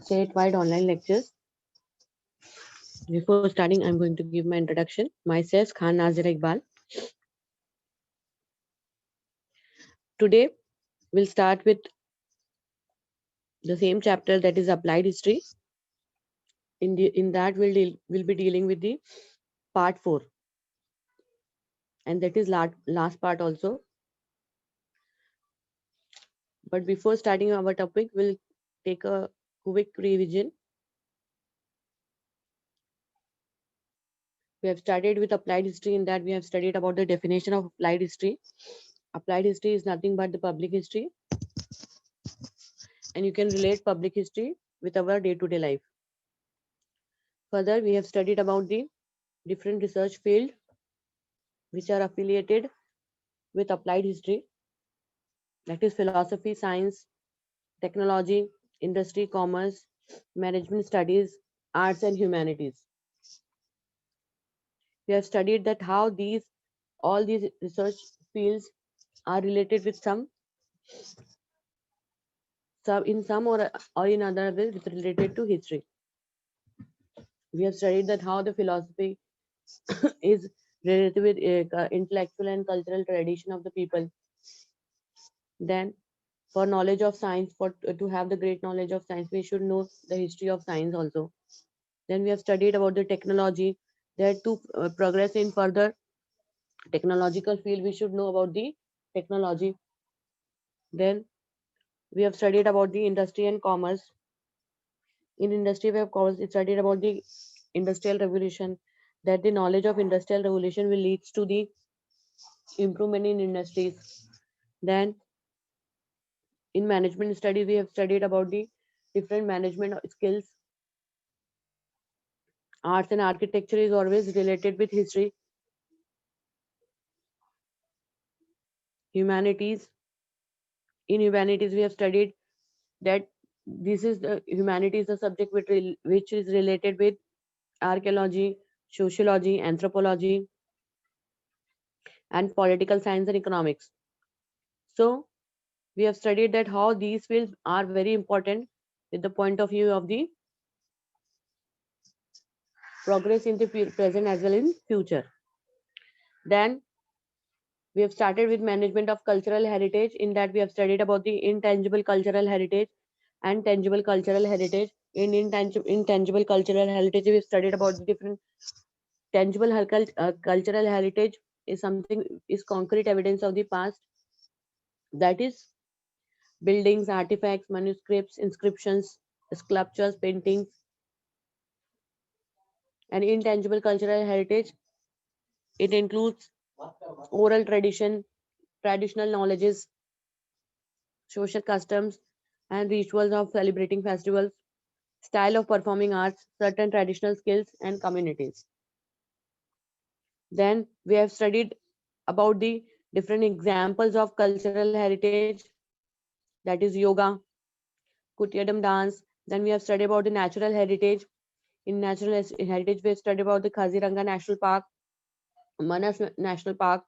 statewide online lectures. Before starting, I'm going to give my introduction. Myself, Khan Nazir Iqbal. Today, we'll start with the same chapter, that is applied history. In that, we'll be dealing with the part 4, and that is last part also. But before starting our topic, we'll take a quick revision. We have started with applied history. In that, we have studied about the definition of applied history. Applied history is nothing but the public history, and you can relate public history with our day-to-day life. Further, we have studied about the different research fields which are affiliated with applied history, that is philosophy, science, technology, industry, commerce, management studies, arts and humanities. We have studied that how all these research fields are related with some in some or in other way with related to history. We have studied that how the philosophy is related with intellectual and cultural tradition of the people. Then, for knowledge of science, to have the great knowledge of science, we should know the history of science also. Then we have studied about the technology. That to progress in further technological field, we should know about the technology. Then we have studied about the industry and commerce. In industry, we have studied about the industrial revolution. That the knowledge of industrial revolution will lead to the improvement in industries. Then in management studies, we have studied about the different management skills. Arts and architecture is always related with history. Humanities. In humanities, we have studied that this is the humanities, the subject which is related with archaeology, sociology, anthropology, and political science and economics. So we have studied that how these fields are very important with the point of view of the progress in the present as well in future. Then we have started with management of cultural heritage. In that, we have studied about the intangible cultural heritage and tangible cultural heritage. In intangible cultural heritage, we have studied about the different tangible cultural heritage is concrete evidence of the past, that is buildings, artifacts, manuscripts, inscriptions, sculptures, paintings. And intangible cultural heritage, it includes oral tradition, traditional knowledges, social customs and rituals of celebrating festivals, style of performing arts, certain traditional skills and communities. Then we have studied about the different examples of cultural heritage, that is yoga, Kutiyadam dance. Then we have studied about the natural heritage. In natural heritage, we have studied about the Kaziranga National Park, Manas National Park.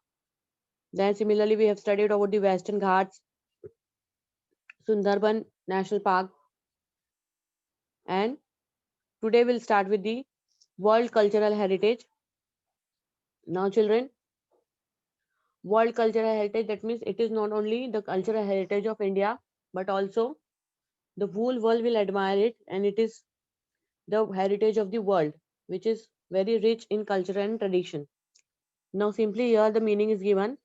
Then similarly, we have studied about the Western Ghats, Sundarban National Park. And today we'll start with the World Cultural Heritage. Now children, World Cultural Heritage, that means it is not only the cultural heritage of India, but also the whole world will admire it, and it is the heritage of the world, which is very rich in culture and tradition. Now simply here the meaning is given.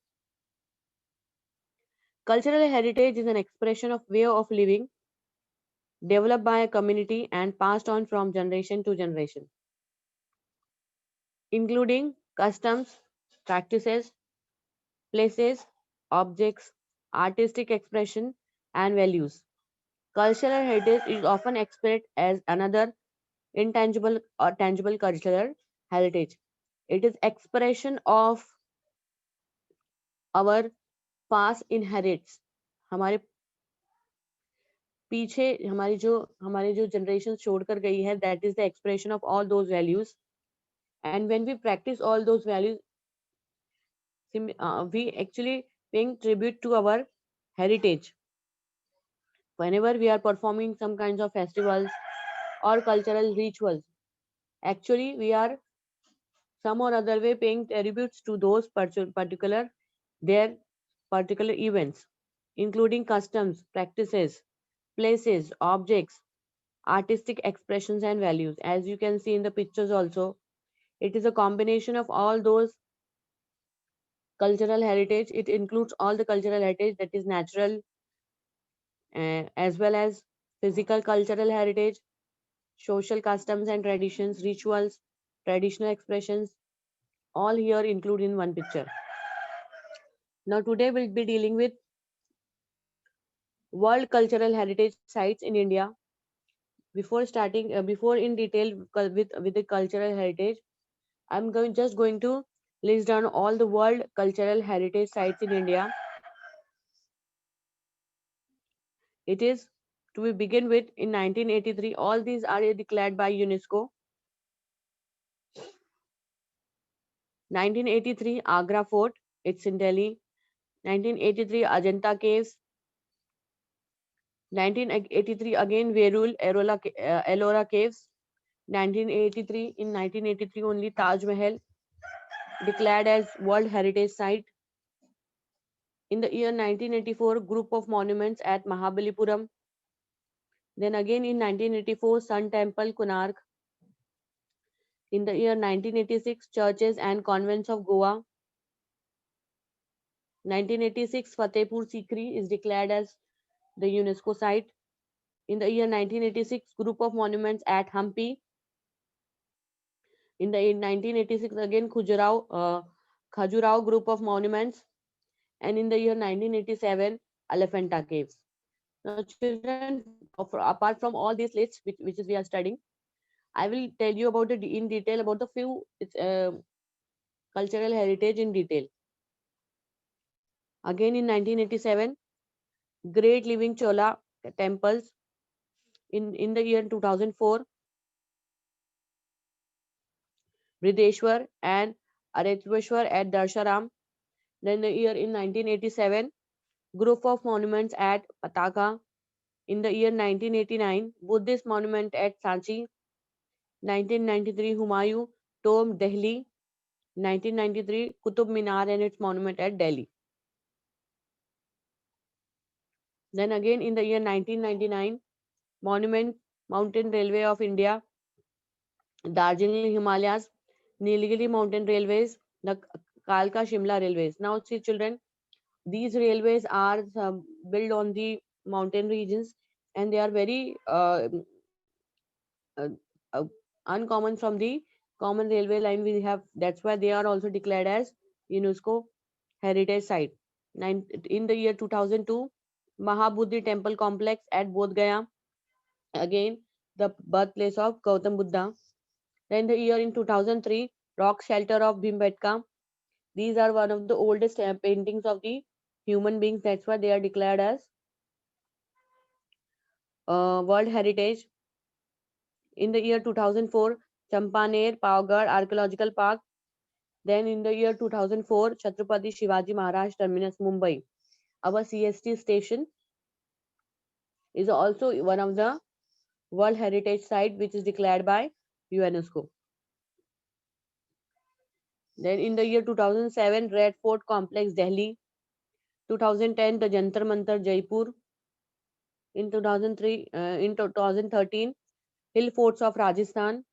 Cultural heritage is an expression of way of living developed by a community and passed on from generation to generation, including customs, practices, places, objects, artistic expression, and values. Cultural heritage is often expressed as another intangible or tangible cultural heritage. It is expression of our past inherits. हमारे पीछे हमारी जो generation छोड़कर गई है, that is the expression of all those values. And when we practice all those values, we actually paying tribute to our heritage. Whenever we are performing some kinds of festivals, or cultural rituals. Actually, we are some or other way paying tributes to those their particular events, including customs, practices, places, objects, artistic expressions, and values. As you can see in the pictures also, it is a combination of all those cultural heritage. It includes all the cultural heritage that is natural, as well as physical cultural heritage, social customs and traditions, rituals, traditional expressions, all here included in one picture. Now today we'll be dealing with World Cultural Heritage Sites in India. Before in detail with the cultural heritage, I'm going to list down all the World Cultural Heritage Sites in India. It is to be begin with in 1983. All these are declared by UNESCO. 1983 Agra Fort, it's in Delhi. 1983 Ajanta Caves. 1983 again Verul Ellora Caves. 1983 in 1983 only Taj Mahal declared as World Heritage Site. In the year 1984 group of monuments at Mahabalipuram. Then again in 1984 Sun Temple Konark. In the year 1986 churches and convents of Goa. 1986 Fatehpur Sikri is declared as the UNESCO site. In the year 1986 group of monuments at Hampi. In the year 1986 again Khajuraho group of monuments, and in the year 1987 Elephanta Caves. Now children, apart from all these lists which is we are studying, I will tell you about in detail about the few cultural heritage in detail. Again in 1987 Great Living Chola temples. In the year 2004 Brideshwar and Aretweshwar at Darsharam. Then the year in 1987 group of monuments at Pataka. In the year 1989 Buddhist monument at Sanchi. 1993 Humayun Tomb Delhi. 1993 Qutub Minar and its monument at Delhi. Then again in the year 1999 Mountain Railway of India, Darjeeling Himalayas, Nilgiri Mountain Railways, the Kalka Shimla Railways. Now see children, these railways are built on the mountain regions, and they are very uh, uh, uncommon from the common railway line we have. That's why they are also declared as UNESCO heritage site. In the year 2002 Mahabodhi temple complex at Bodh Gaya, again the birthplace of Gautam Buddha. Then the year in 2003 rock shelter of Bhimbetka. These are one of the oldest paintings of the human beings. That's why they are declared as World Heritage. In the year 2004, Champaner Pavgarh Archaeological Park. Then in the year 2004, Chhatrapati Shivaji Maharaj Terminus, Mumbai. Our CST station is also one of the World Heritage Site which is declared by UNESCO. Then in the year 2007, Red Fort Complex, Delhi. 2010, the Jantar Mantar, Jaipur. In 2013, Hill Forts of Rajasthan.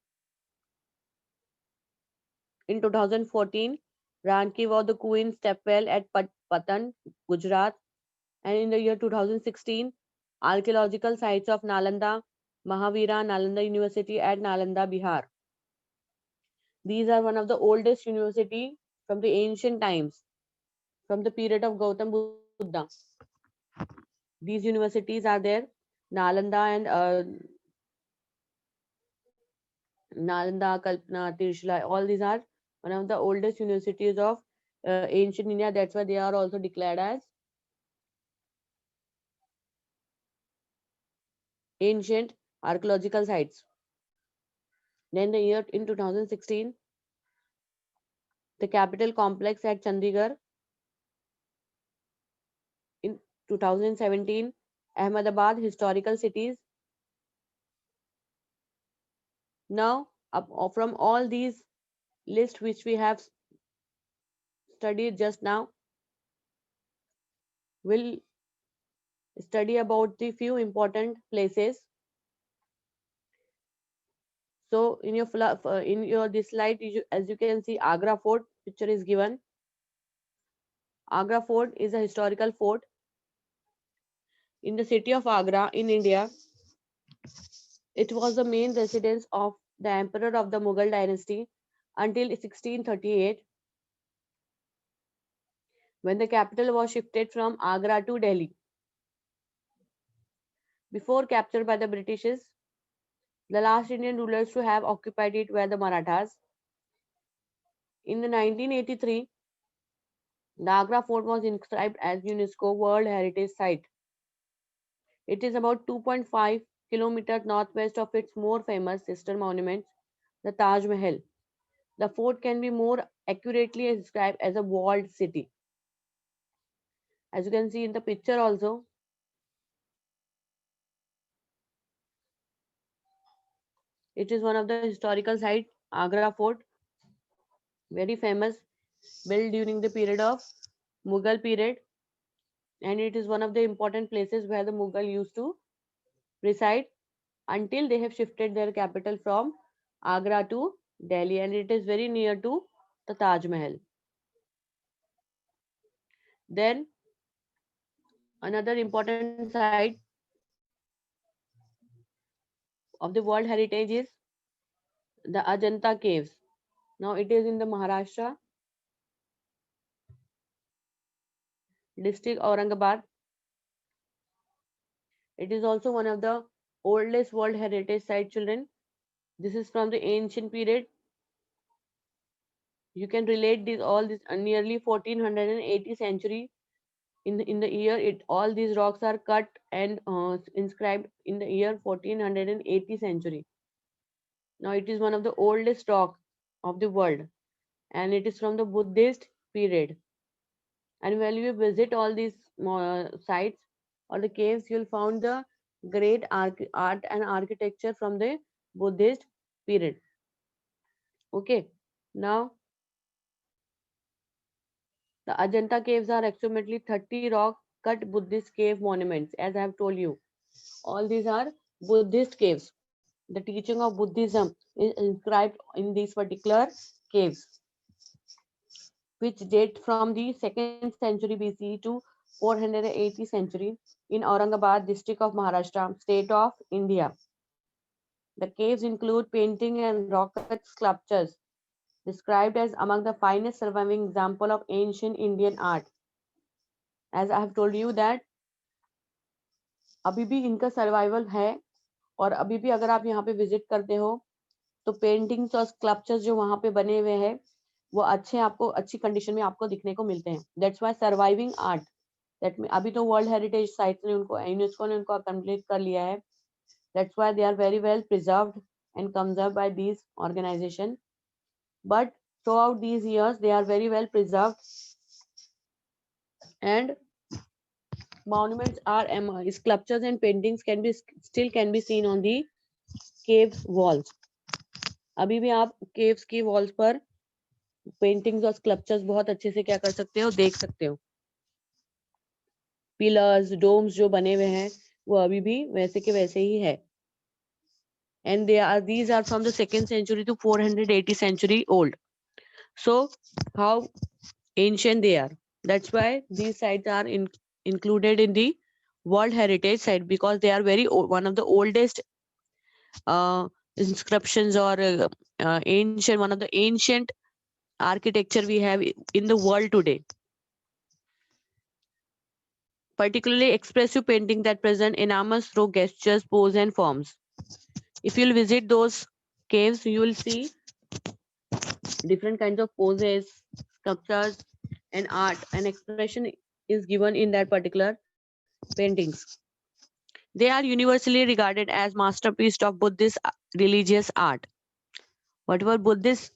In 2014, Ranki War the Queen Stepwell at Patan, Gujarat. And in the year 2016, archaeological sites of Nalanda, Mahavira Nalanda University at Nalanda, Bihar. These are one of the oldest university from the ancient times, from the period of Gautam Buddha. These universities are there, Nalanda and Nalanda, Kalpana, Tirshila, all these are one of the oldest universities of ancient India. That's why they are also declared as ancient archaeological sites. Then the year in 2016, the capital complex at Chandigarh. In 2017, Ahmedabad historical cities. Now, from all these lists which we have studied just now, we'll study about the few important places. So in your this slide, as you can see, Agra Fort picture is given. Agra Fort is a historical fort in the city of Agra in India. It was the main residence of the emperor of the Mughal dynasty until 1638, when the capital was shifted from Agra to Delhi. Before captured by the Britishes, the last Indian rulers to have occupied it were the Marathas. In the 1983, the Agra Fort was inscribed as UNESCO World Heritage Site. It is about 2.5 kilometers northwest of its more famous sister monument, the Taj Mahal. The fort can be more accurately described as a walled city. As you can see in the picture also, it is one of the historical sites, Agra Fort, very famous, built during the period of Mughal period, and it is one of the important places where the Mughal used to reside until they have shifted their capital from Agra to Delhi, and it is very near to the Taj Mahal. Then another important site of the World Heritage is the Ajanta Caves. Now it is in the Maharashtra district Aurangabad. It is also one of the oldest World Heritage Site, children. This is from the ancient period. You can relate this nearly 1480 century. In the year all these rocks are cut and inscribed in the year 1480 century. Now it is one of the oldest rock of the world, and it is from the Buddhist period. And when you visit all these sites or the caves, you'll find the great art and architecture from the Buddhist period. Okay, now the Ajanta caves are approximately 30 rock cut Buddhist cave monuments, as I have told you. All these are Buddhist caves. The teaching of Buddhism is inscribed in these particular caves, which date from the 2nd century BCE to 480 century in Aurangabad district of Maharashtra, state of India. The caves include painting and rock cut sculptures described as among the finest surviving example of ancient Indian art. As I have told you that अभी भी इनका survival है, और अभी भी अगर आप यहाँ पे विजिट करते हो तो पेंटिंग्स और स्कल्पचर्स जो वहां पे बने हुए हैं वो आपको अच्छी कंडीशन में आपको दिखने को मिलते हैं. That's why surviving art, that अभी तो वर्ल्ड हेरिटेज साइट ने उनको यूनेस्को ने उनको कंप्लीट कर लिया है. That's why they are very well preserved and conserved by these organisation. But throughout these years they are very well preserved, and monuments are sculptures and paintings can be seen on the cave walls. अभी भी आप caves की walls पर paintings और sculptures बहुत अच्छे से क्या कर सकते हो, देख सकते हो. पिलर्स डोम्स जो बने हुए हैं वो अभी भी वैसे के वैसे ही है, and these are from the 2nd century to 480 century old. So how ancient they are. That's why these sites are included in the World Heritage Site, because they are one of the oldest inscriptions or one of the ancient architecture we have in the world today. Particularly expressive painting that present enormous through gestures, pose, and forms. If you'll visit those caves, you will see different kinds of poses, sculptures, and art and expression is given in that particular paintings. They are universally regarded as masterpieces of Buddhist religious art. Whatever Buddhism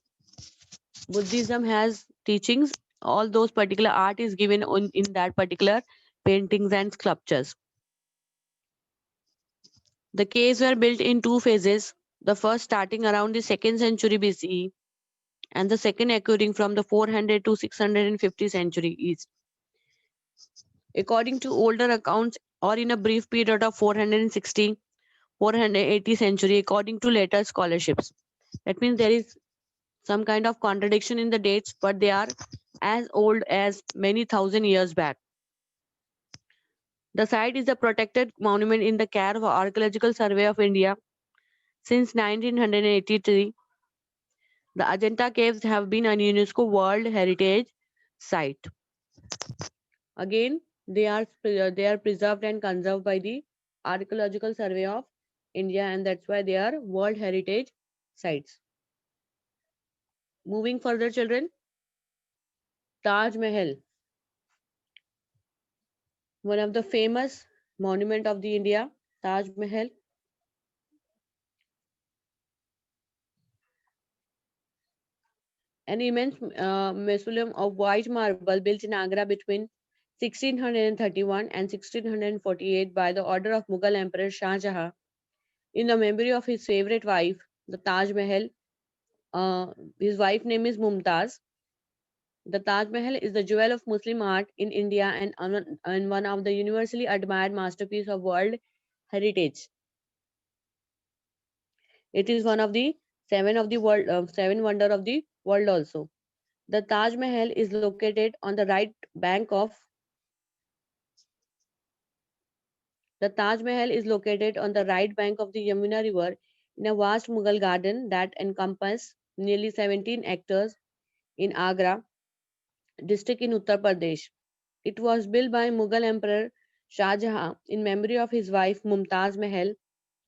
has teachings, all those particular art is given in that particular paintings and sculptures. The caves were built in two phases. The first starting around the 2nd century BCE and the second occurring from the 400 to 650 century east. According to older accounts, or in a brief period of 460 480 century, according to later scholarships. That means there is some kind of contradiction in the dates, but they are as old as many thousand years back. The site is a protected monument in the care of Archaeological Survey of India since 1983. The Ajanta caves have been a UNESCO World Heritage Site. Again, they are preserved and conserved by the Archaeological Survey of India, and that's why they are World Heritage Sites. Moving further, children, Taj Mahal, one of the famous monument of the India, Taj Mahal. An immense mausoleum of white marble built in Agra between 1631 and 1648 by the order of Mughal Emperor Shah Jahan in the memory of his favorite wife, the Taj Mahal. His wife name is Mumtaz. The Taj Mahal is the jewel of Muslim art in India and one of the universally admired masterpieces of world heritage. It is one of the seven wonder of the world also. The Taj Mahal is located on the right bank of the Taj Mahal is located on the right bank of the Yamuna River in a vast Mughal garden that encompasses nearly 17 hectares in Agra district in Uttar Pradesh. It was built by Mughal Emperor Shah Jahan in memory of his wife Mumtaz Mahal,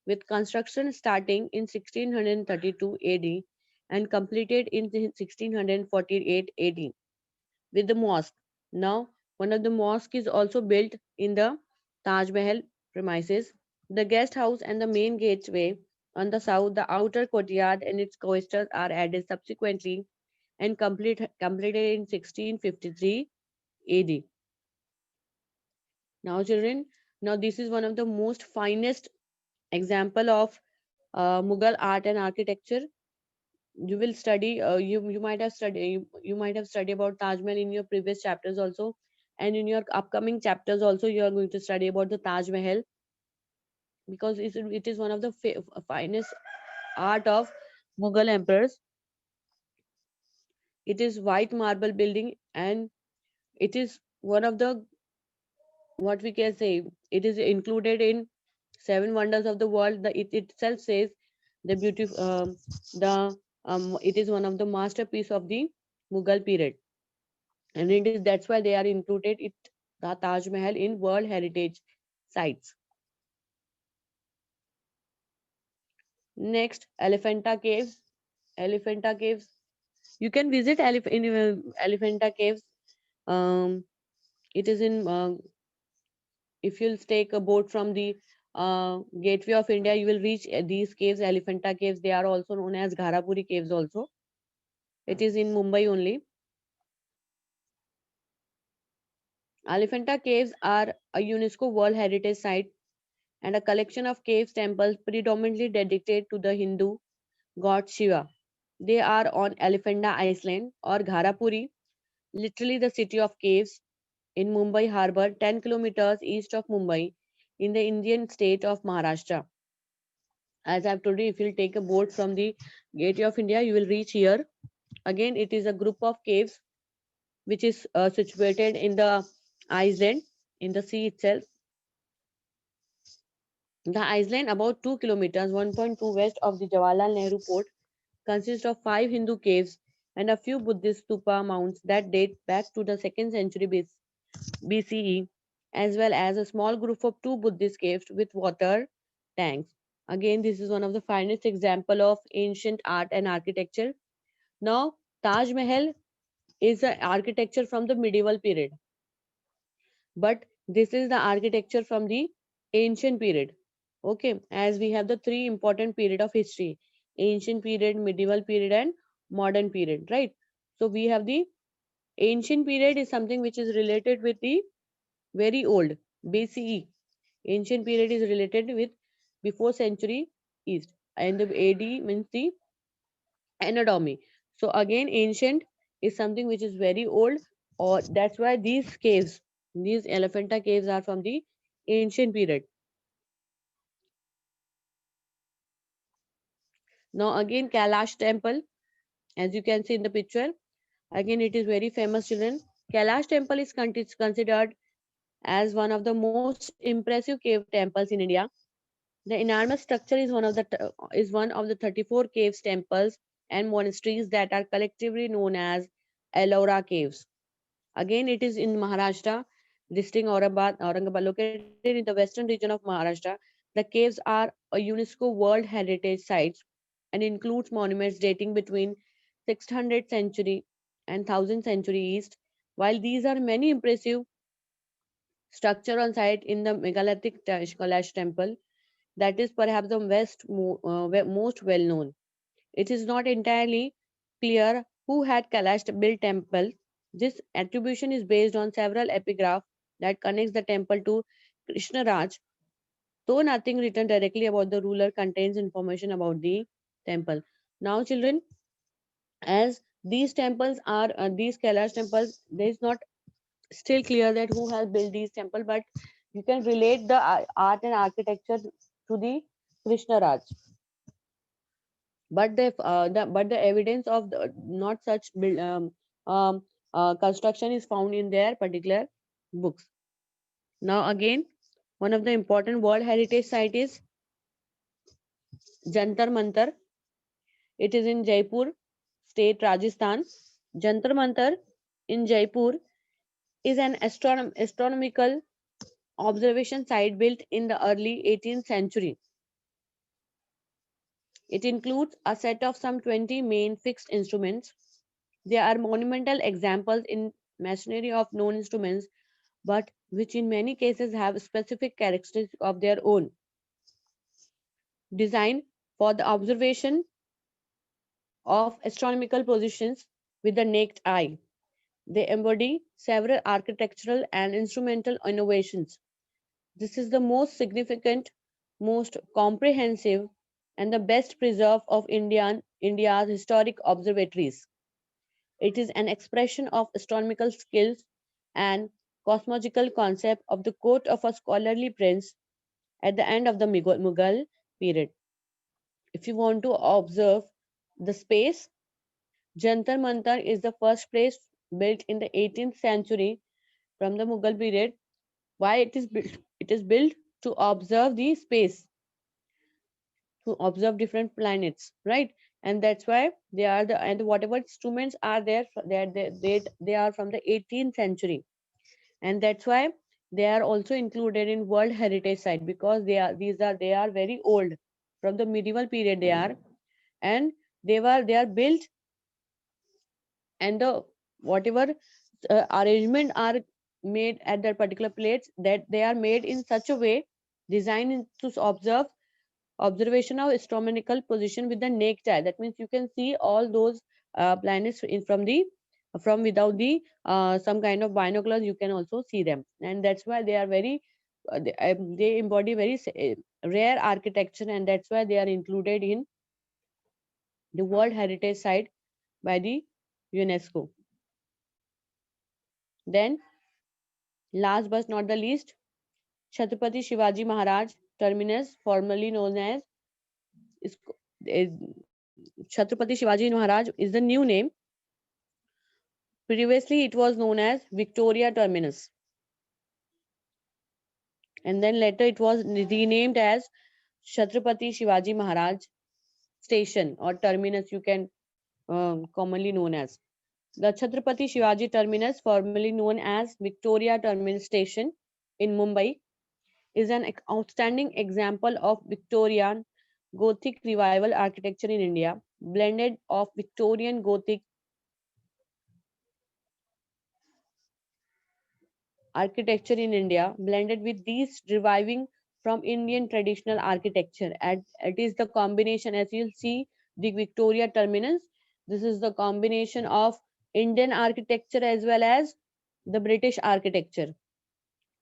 with construction starting in 1632 AD and completed in 1648 AD with the mosque. Now, one of the mosques is also built in the Taj Mahal premises. The guest house and the main gateway on the south, the outer courtyard and its cloisters are added subsequently and completed in 1653 AD. Now, children, now this is one of the most finest example of Mughal art and architecture. You will study. You might have studied about Taj Mahal in your previous chapters also, and in your upcoming chapters also you are going to study about the Taj Mahal because it is one of the finest art of Mughal emperors. It is white marble building, and it is one of the what we can say. It is included in seven wonders of the world. It itself says the beauty. The it is one of the masterpiece of the Mughal period, and it is that's why they are included it the Taj Mahal in World Heritage sites. Next, Elephanta Caves. Elephanta Caves. You can visit Elephanta Caves. Um, it is in if you'll take a boat from the gateway of India, you will reach these caves, Elephanta Caves. They are also known as Gharapuri Caves. Also, it is in Mumbai only. Elephanta Caves are a UNESCO World Heritage Site and a collection of cave temples predominantly dedicated to the Hindu god Shiva. They are on Elephanta Island or Gharapuri, literally the city of caves in Mumbai Harbour, 10 kilometers east of Mumbai in the Indian state of Maharashtra. As I've told you, if you'll take a boat from the Gateway of India, you will reach here. Again, it is a group of caves which is situated in the island in the sea itself. The island, about 2 kilometers, 1.2 west of the Jawaharlal Nehru Port, consists of 5 Hindu caves and a few Buddhist stupa mounds that date back to the 2nd century BCE, as well as a small group of 2 Buddhist caves with water tanks. Again, this is one of the finest example of ancient art and architecture. Now, Taj Mahal is an architecture from the medieval period, but this is the architecture from the ancient period. Okay, as we have the three important period of history: ancient period, medieval period, and modern period, right? So we have the ancient period is something which is related with the very old BCE. Ancient period is related with before century east. and the AD means the anatomy. So again, ancient is something which is very old, or that's why these caves, these Elephanta caves are from the ancient period. Now again, Kailash temple, as you can see in the picture, again it is very famous, children. Kailash temple is considered as one of the most impressive cave temples in India. The enormous structure is one of the 34 caves, temples, and monasteries that are collectively known as Ellora Caves. Again, it is in Maharashtra, district Aurangabad, located in the western region of Maharashtra. The caves are a UNESCO World Heritage Sites and includes monuments dating between 600th century and 1000th century East. While these are many impressive structure on site in the megalithic Kailash temple, that is perhaps the most well known. It is not entirely clear who had Kailash built temple. This attribution is based on several epigraph that connects the temple to Krishna Raj, though nothing written directly about the ruler contains information about the temple. Now, children, as these temples are these Kailash temples, there is not still clear that who has built these temple, but you can relate the art and architecture to the Krishna Raj. But the evidence of not such construction is found in their particular books. Now again, one of the important World Heritage Site is Jantar Mantar. It is in Jaipur, state Rajasthan. Jantar Mantar in Jaipur is an astronomical observation site built in the early 18th century. It includes a set of some 20 main fixed instruments. They are monumental examples in masonry of known instruments, but which in many cases have specific characteristics of their own. Designed for the observation of astronomical positions with the naked eye, they embody several architectural and instrumental innovations. This is the most significant, most comprehensive, and the best preserved of India's historic observatories. It is an expression of astronomical skills and cosmological concept of the court of a scholarly prince at the end of the Mughal period. If you want to observe the space, Jantar Mantar is the first place built in the 18th century from the Mughal period. Why it is built? It is built to observe the space, to observe different planets, right? And that's why they are the and whatever instruments are there, they are from the 18th century, and that's why they are also included in World Heritage Site because they are very old, from the medieval period they are, and they are built, and the whatever arrangement are made at that particular place, that they are made in such a way, designed to observe observation of astronomical position with the naked eye. That means you can see all those planets from without the some kind of binoculars. You can also see them, and that's why they are very they embody very rare architecture, and that's why they are included in the World Heritage Site by the UNESCO. Then, last but not the least, Chhatrapati Shivaji Maharaj Terminus, formerly known as is, is Chhatrapati Shivaji Maharaj is the new name. Previously, it was known as Victoria Terminus, and then later it was renamed as Chhatrapati Shivaji Maharaj Station or Terminus. You can commonly known as the Chhatrapati Shivaji Terminus, formerly known as Victoria Terminus Station in Mumbai, is an outstanding example of Victorian Gothic revival architecture in India, blended of Victorian Gothic architecture in India, blended with these reviving from Indian traditional architecture. And it is the combination, as you'll see, the Victoria Terminus. This is the combination of Indian architecture as well as the British architecture.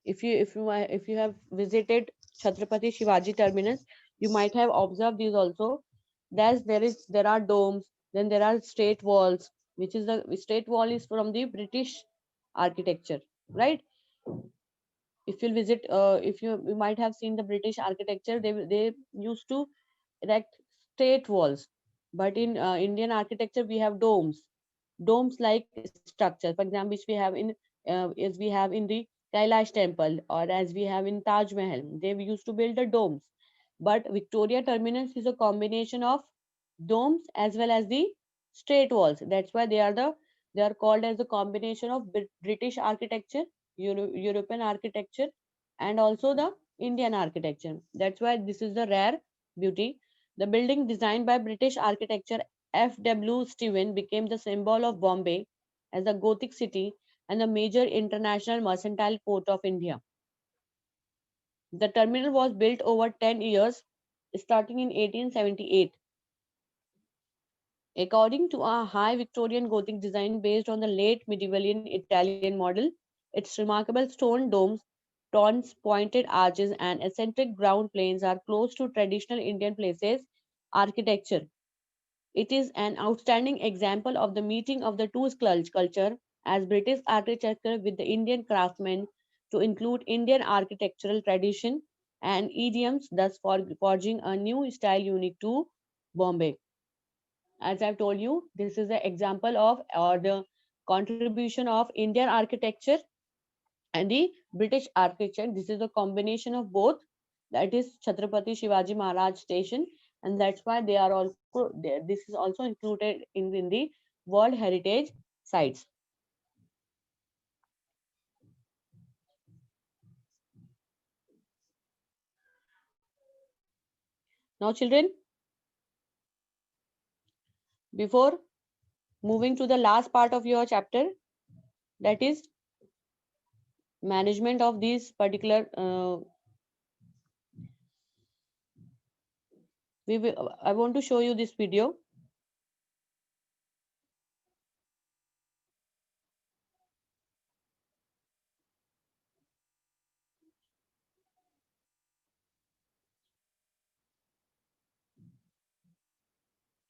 If you have visited Chhatrapati Shivaji Terminus, you might have observed these also. There are domes, then there are straight walls, which is the straight wall is from the British architecture, right? If you'll visit, if you might have seen the British architecture, they used to erect straight walls, but in Indian architecture we have domes like structure, for example, which we have in as we have in the Kailash temple, or as we have in Taj Mahal. They used to build the domes, but Victoria Terminus is a combination of domes as well as the straight walls. That's why they are called as a combination of British architecture, European architecture, and also the Indian architecture. That's why this is the rare beauty. The building designed by British architecture F.W. Steven became the symbol of Bombay as a Gothic city and a major international mercantile port of India. The terminal was built over 10 years, starting in 1878. According to a high Victorian Gothic design based on the late medieval Italian model, its remarkable stone domes, tons, pointed arches, and eccentric ground planes are close to traditional Indian places architecture. It is an outstanding example of the meeting of the two culture as British architecture with the Indian craftsmen to include Indian architectural tradition and idioms, thus forging a new style unique to Bombay. As I've told you, this is the example of or the contribution of Indian architecture and the British architecture. This is a combination of both. That is Chhatrapati Shivaji Maharaj Station, and that's why they are also there. This is also included in the World Heritage sites. Now, children, before moving to the last part of your chapter, that is management of these particular I want to show you this video.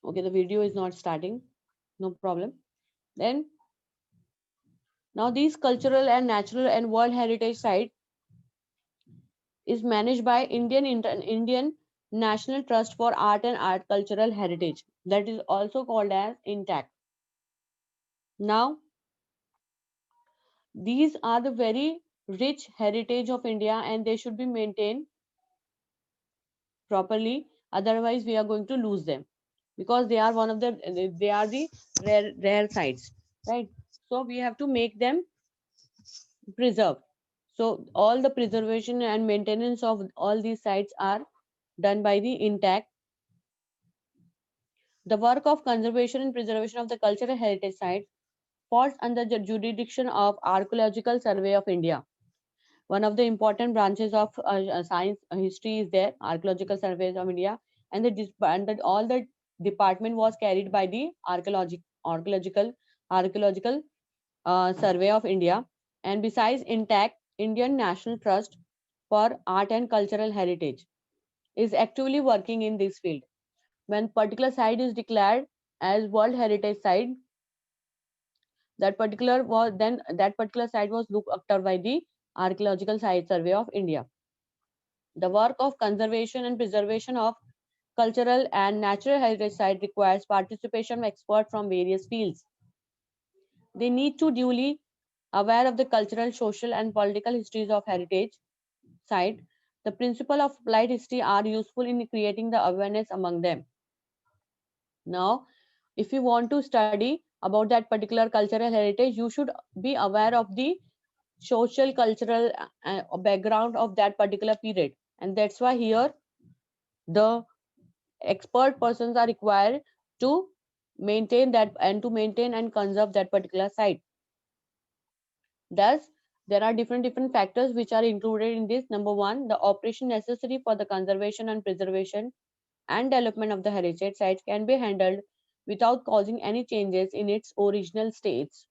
Okay, the video is not starting. No problem. Then now these cultural and natural and World Heritage site is managed by Indian National Trust for Art and Art Cultural Heritage. That is also called as INTACT. Now these are the very rich heritage of India, and they should be maintained properly. Otherwise, we are going to lose them because they are one of they are the rare sites, right? So we have to make them preserved. So all the preservation and maintenance of all these sites are done by the INTACT. The work of conservation and preservation of the cultural heritage sites falls under the jurisdiction of Archaeological Survey of India. One of the important branches of science history is there, Archaeological Survey of India, and all the department was carried by the Archaeological Survey of India. And besides INTACT, Indian National Trust for Art and Cultural Heritage is actively working in this field. When particular site is declared as World Heritage Site, that particular site was looked after by the Archaeological Site Survey of India. The work of conservation and preservation of cultural and natural heritage site requires participation of experts from various fields. They need to duly aware of the cultural, social, and political histories of heritage site. The principle of applied history are useful in creating the awareness among them. Now, if you want to study about that particular cultural heritage, you should be aware of the social, cultural background of that particular period. And that's why here the expert persons are required to maintain and conserve that particular site. Thus, there are different factors which are included in this. Number one, the operation necessary for the conservation and preservation and development of the heritage sites can be handled without causing any changes in its original states.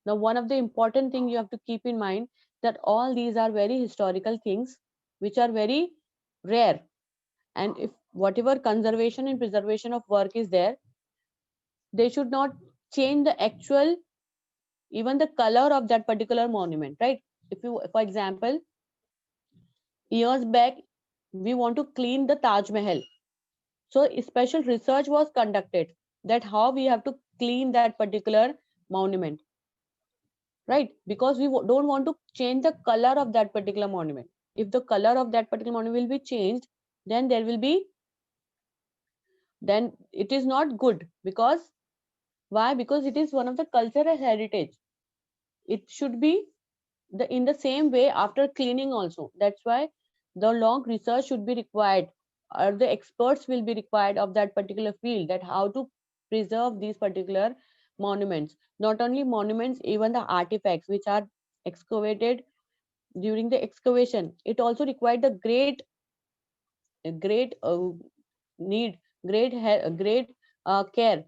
Now, one of the important thing you have to keep in mind that all these are very historical things which are very rare. And if whatever conservation and preservation of work is there, they should not change the actual, even the color of that particular monument, right? If you, for example, years back, we want to clean the Taj Mahal. So special research was conducted that how we have to clean that particular monument, right? Because we don't want to change the color of that particular monument. If the color of that particular monument will be changed, then there will be, then it is not good. Because why? Because it is one of the cultural heritage. It should be the in the same way after cleaning also. That's why the long research should be required, or the experts will be required of that particular field, that how to preserve these particular monuments. Not only monuments, even the artifacts which are excavated during the excavation, it also required the great need, great care,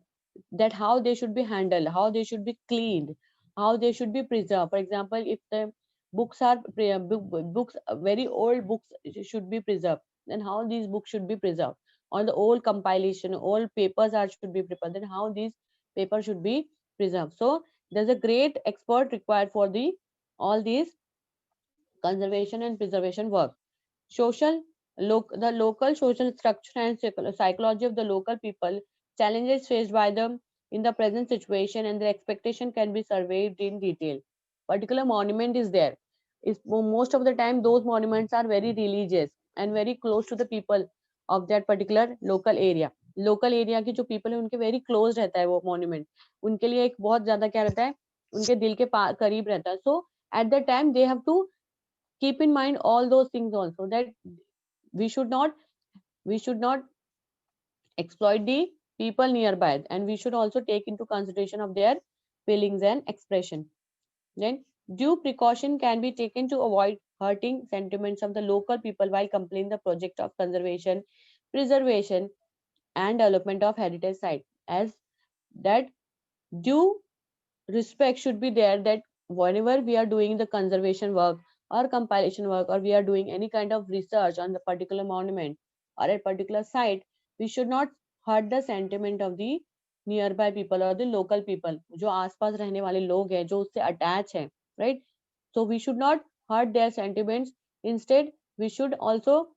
that how they should be handled, how they should be cleaned, how they should be preserved. For example, if the books are books, very old books should be preserved, then how these books should be preserved, or the old compilation, old papers are should be prepared, then how these papers should be preserved. So there's a great expert required for the all these conservation and preservation work. Social, the local social structure and psychology of the local people, challenges faced by them in the present situation, and their expectation can be surveyed in detail. Particular monument is there. Is most of the time those monuments are very religious and very close to the people of that particular local area. Local area की जो people है उनके very close रहता है वो monument, उनके लिए एक बहुत ज्यादा क्या रहता है, उनके दिल के करीब रहता है. So at the time they have to keep in mind all those things also, that we should not we should not exploit the people nearby, and we should also take into consideration of their feelings and expression. Then due precaution can be taken to avoid hurting sentiments of the local people while completing the project of conservation, preservation, and development of heritage site. As that due respect should be there, that whenever we are doing the conservation work or compilation work, or we are doing any kind of research on the particular monument or a particular site, we should not hurt the sentiment of the nearby people or the local people, जो आसपास रहने वाले लोग हैं, जो उससे attach हैं, right? So we should not hurt their sentiments. Instead, we should also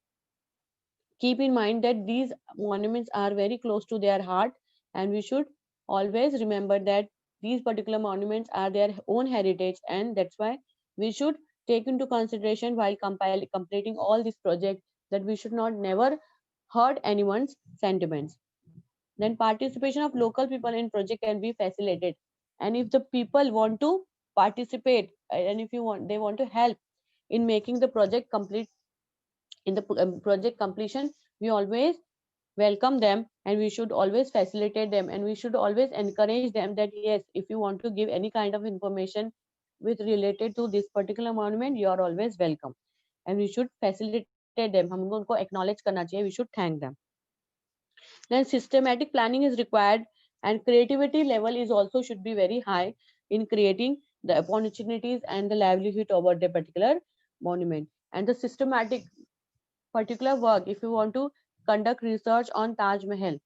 keep in mind that these monuments are very close to their heart, and we should always remember that these particular monuments are their own heritage, and that's why we should take into consideration while completing all this project, that we should not never hurt anyone's sentiments. Then participation of local people in project can be facilitated, and if the people want to participate, and if you want they want to help in making the project complete, in the project completion, we always welcome them, and we should always facilitate them, and we should always encourage them that yes, if you want to give any kind of information with related to this particular monument, you are always welcome, and we should facilitate them, हमको उनको acknowledge करना चाहिए, we should thank them. Then systematic planning is required, and creativity level is also should be very high in creating the opportunities and the livelihood over the particular monument. And the systematic particular work, if you want to conduct research on Taj Mahal,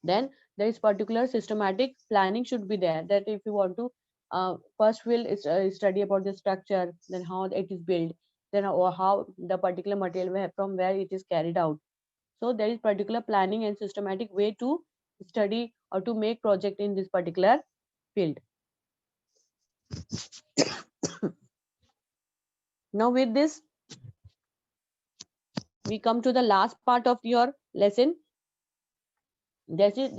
then there is particular systematic planning should be there, that if you want to first will study about the structure, then how it is built, then how the particular material from where it is carried out. So there is particular planning and systematic way to study or to make project in this particular field. Now with this, we come to the last part of your lesson. That is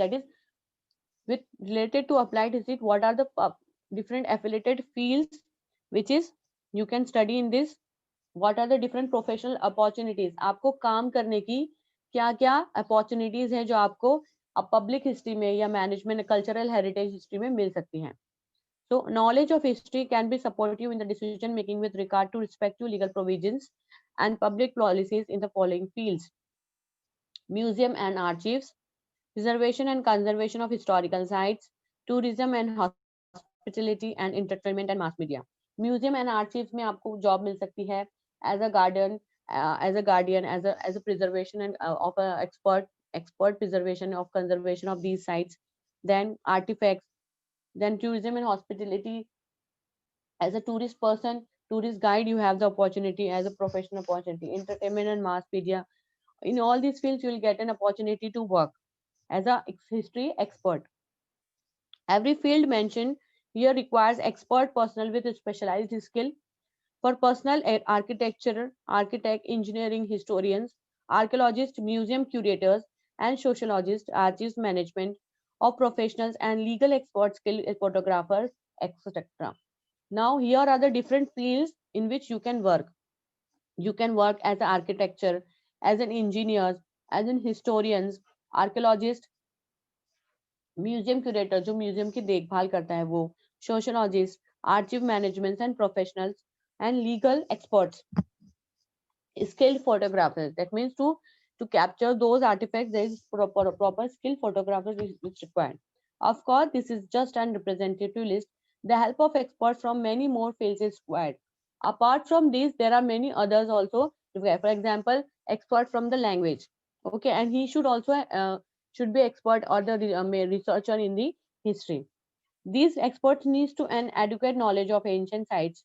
with related to applied physics, what are the different affiliated fields which is you can study in this, what are the different professional opportunities, आपको काम करने की क्या क्या opportunities हैं जो आपको public history में या मैनेजमेंट कल्चरल हेरिटेज हिस्ट्री में मिल सकती हैं. So knowledge of history can be supportive in the decision making with regard to respective legal provisions and public policies in the following fields: museum and archives, preservation and conservation of historical sites, tourism and hospitality, and entertainment and mass media. Museum and archives में आपको job मिल सकती है as a garden as a guardian, as a preservation and of a expert preservation of conservation of these sites. Then artifacts, then tourism and hospitality. As a tourist person, tourist guide, you have the opportunity as a professional opportunity. Entertainment and mass media, in all these fields you will get an opportunity to work as a history expert. Every field mentioned here requires expert personnel with a specialized skill. For personal architecture, architect, engineering, historians, archaeologists, museum curators, and sociologists, archives management of professionals and legal experts, skilled photographers, etc. Now, here are the different fields in which you can work. You can work as an architecture, as an engineer, as an historians, archaeologist, museum curator जो museum की देखभाल करता है वो, sociologist, archive management and professionals, and legal experts, skilled photographers. That means to capture those artifacts, there is proper skilled photographers is required. Of course, this is just an representative list. The help of experts from many more fields is required. Apart from these, there are many others also. For example, expert from the language. Okay, and he should also should be expert or the researcher in the history. These experts needs to an adequate knowledge of ancient sites,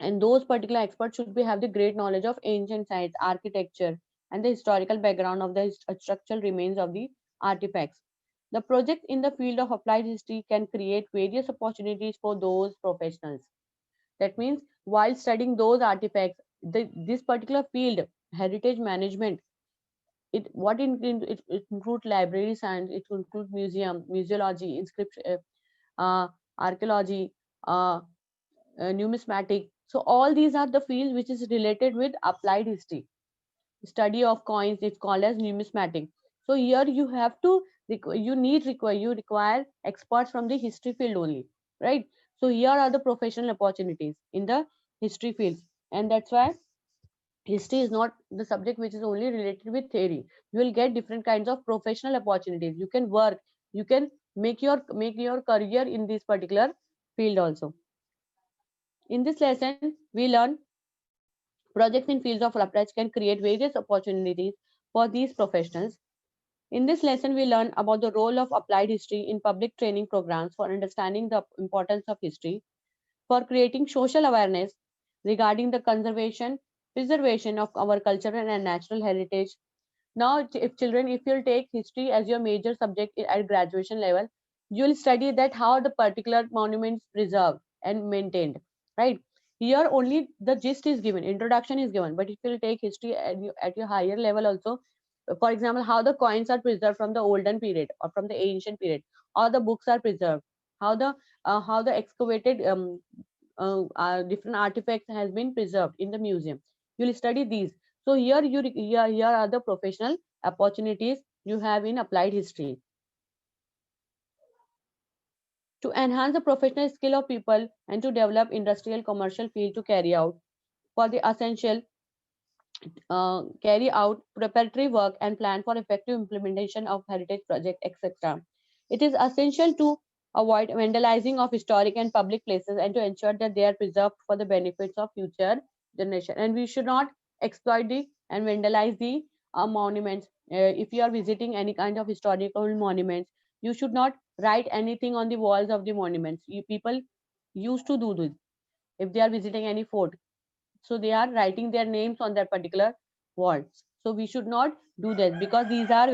and those particular experts should be have the great knowledge of ancient sites, architecture, and the historical background of the structural remains of the artifacts. The project in the field of applied history can create various opportunities for those professionals. That means while studying those artifacts, this particular field, heritage management, it includes library science, it includes museum, museology, inscription, archaeology, uh, numismatic. So all these are the fields which is related with applied history. Study of coins is called as numismatic. So here you have to you require experts from the history field only, right? So here are the professional opportunities in the history fields, and that's why history is not the subject which is only related with theory. You will get different kinds of professional opportunities. You can work, you can make your career in this particular field also. In this lesson, we learn projects in fields of research can create various opportunities for these professionals. In this lesson, we learn about the role of applied history in public training programs for understanding the importance of history, for creating social awareness regarding the conservation, preservation of our cultural and natural heritage. Now, if children, if you'll take history as your major subject at graduation level, you'll study that how the particular monuments preserved and maintained, right? Here only the gist is given, introduction is given. But if you'll take history at your higher level also, for example, how the coins are preserved from the olden period or from the ancient period, or the books are preserved, how the excavated different artifacts has been preserved in the museum. You'll study these. So here are the professional opportunities you have in applied history. To enhance the professional skill of people and to develop industrial commercial field to for the essential carry out preparatory work and plan for effective implementation of heritage project, etc. It is essential to avoid vandalizing of historic and public places and to ensure that they are preserved for the benefits of future generation. And we should not exploit the and vandalize the monuments. If you are visiting any kind of historical monuments, you should not write anything on the walls of the monuments. People used to do this if they are visiting any fort, so they are writing their names on that particular wall. So we should not do that, because these are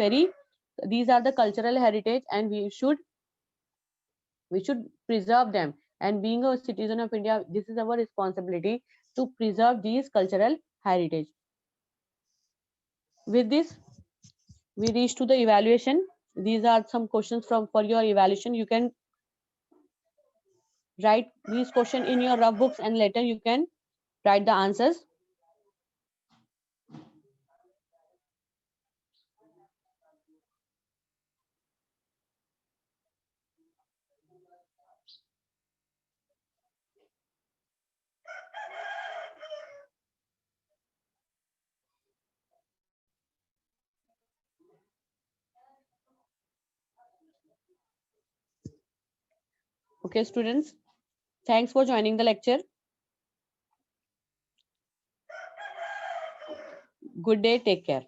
the cultural heritage, and we should preserve them. And being a citizen of India, this is our responsibility to preserve these cultural heritage. With this, we reach to the evaluation. These are some questions for your evaluation. You can write these questions in your rough books, and later you can write the answers. Okay, students, thanks for joining the lecture. Good day. Take care.